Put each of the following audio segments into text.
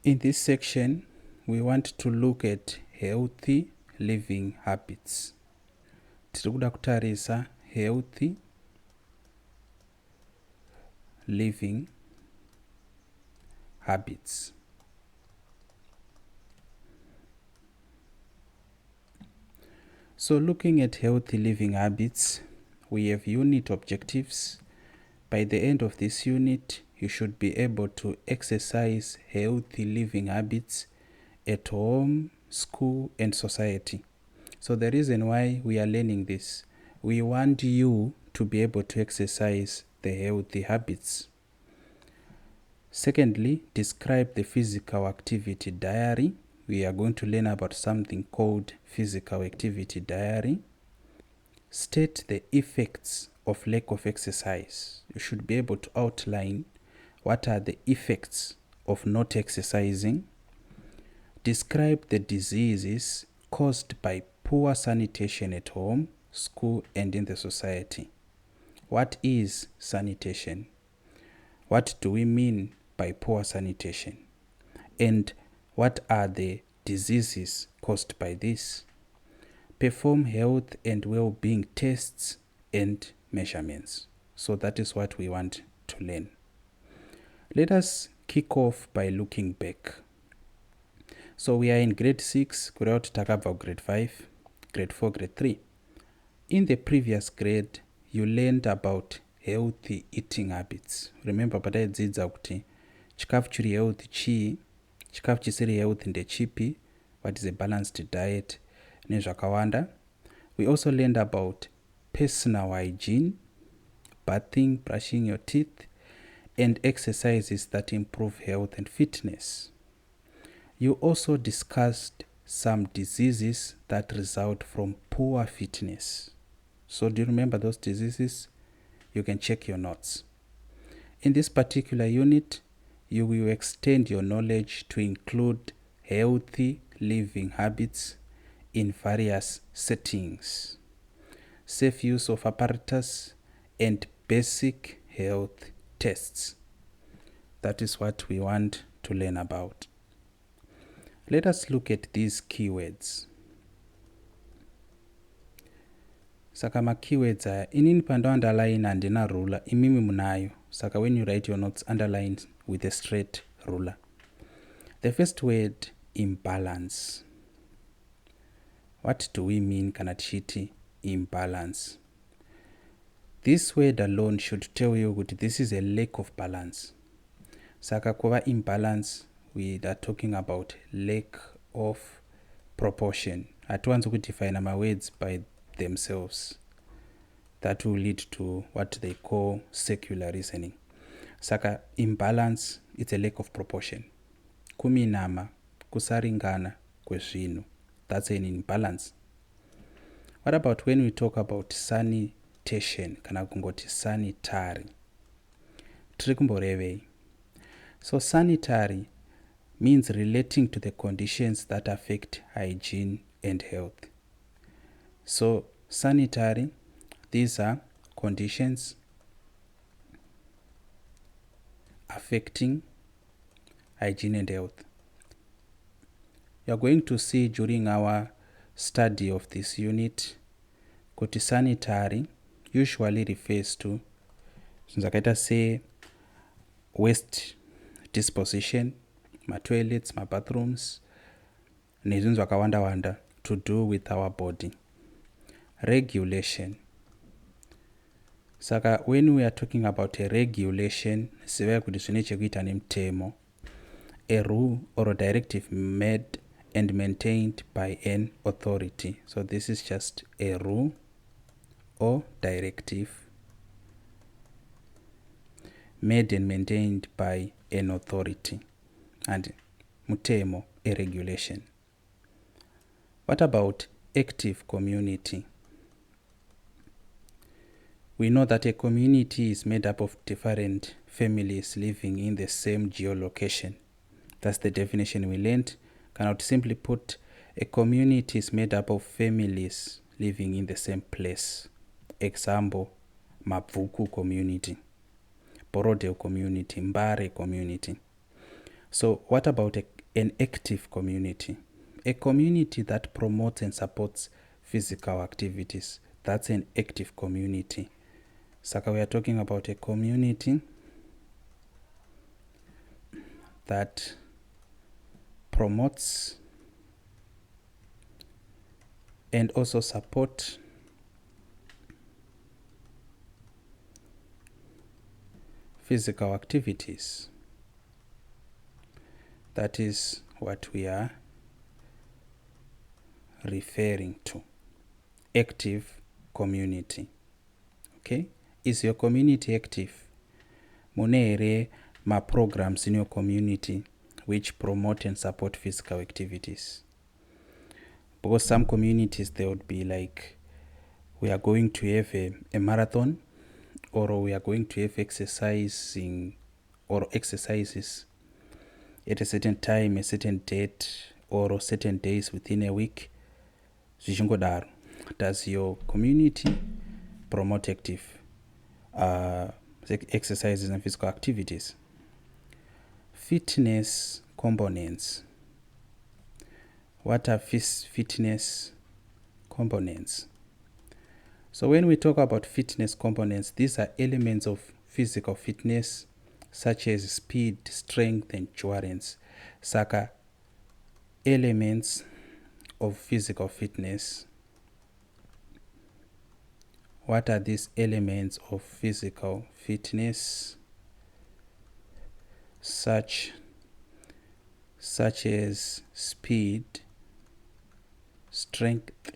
In this section, we want to look at healthy living habits. Tiri kuda kutarisa healthy living habits. So looking at healthy living habits, we have unit objectives. By the end of this unit, you should be able to exercise healthy living habits at home, school, and society. So the reason why we are learning this, we want you to be able to exercise the healthy habits. Secondly, describe the physical activity diary. We are going to learn about something called physical activity diary. State the effects of lack of exercise. You should be able to outline what are the effects of not exercising. Describe the diseases caused by poor sanitation at home, school, and in the society. What is sanitation? What do we mean by poor sanitation? And what are the diseases caused by this? Perform health and well-being tests and measurements. So that is what we want to learn. Let us kick off by looking back. So we are in grade 6, takabva grade 5, grade 4, grade 3. In the previous grade, you learned about healthy eating habits. Remember, pataidzidza kuti chikafu chiri healthy chii, chikafu chisiri healthy ndechipi, what is a balanced diet, nezvakawanda. We also learned about personal hygiene, bathing, brushing your teeth, and exercises that improve health and fitness. You also discussed some diseases that result from poor fitness. So do you remember those diseases? You can check your notes. In this particular unit, you will extend your knowledge to include healthy living habits in various settings, safe use of apparatus, and basic health tests. That is what we want to learn about. Let us look at these keywords. Saka ma keywords aya, inini pando underline handina ruler, imimi munayo. Saka when you write your notes, underline with a straight ruler. The first word, imbalance. What do we mean kana tichiti imbalance? This word alone should tell you that this is a lack of balance. Saka kuva imbalance, we are talking about lack of proportion. Hatuanzi kudefine my words by themselves. That will lead to what they call secular reasoning. Saka imbalance, it's a lack of proportion. Kuminama, kusaringana kwezvinhu. That's an imbalance. What about when we talk about sanitation, kana kungoti sanitary? Tiri kumborevei. So sanitary means relating to the conditions that affect hygiene and health. So sanitary, these are conditions affecting hygiene and health. You are going to see during our study of this unit, kuti sanitary usually refers to zvakaita se waste disposition, ma toilets, ma bathrooms, nezvinhu zvakawanda to do with our body. Regulation. Saka when we are talking about a regulation, ziva kuti zvine chekuita nemutemo, a rule or a directive made and maintained by an authority. So this is just a rule or directive made and maintained by an authority. And mutemo, a regulation. What about active community? We know that a community is made up of different families living in the same geolocation. That's the definition we learned. Cannot simply put, a community is made up of families living in the same place. Example, Mabvuku community, Borodeo community, Mbare community. So what about an active community? A community that promotes and supports physical activities, that's an active community. Saka, we are talking about a community that promotes and also support physical activities. That is what we are referring to. Active community. Okay? Is your community active? Mune ma programs in your community which promote and support physical activities. Because some communities, they would be like, we are going to have a marathon, or we are going to have exercising or exercises at a certain time, a certain date, or certain days within a week. Does your community promote active exercises and physical activities? Fitness components. What are fitness components? So when we talk about fitness components, these are elements of physical fitness such as speed, strength, and endurance. Saka, elements of physical fitness. What are these elements of physical fitness? Such as speed, strength,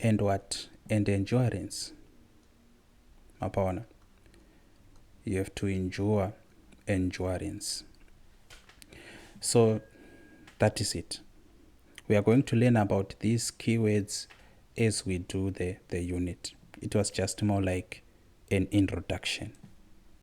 and what? And endurance. Mapawana. You have to endure endurance. So that is it. We are going to learn about these keywords as we do the unit. It was just more like an introduction.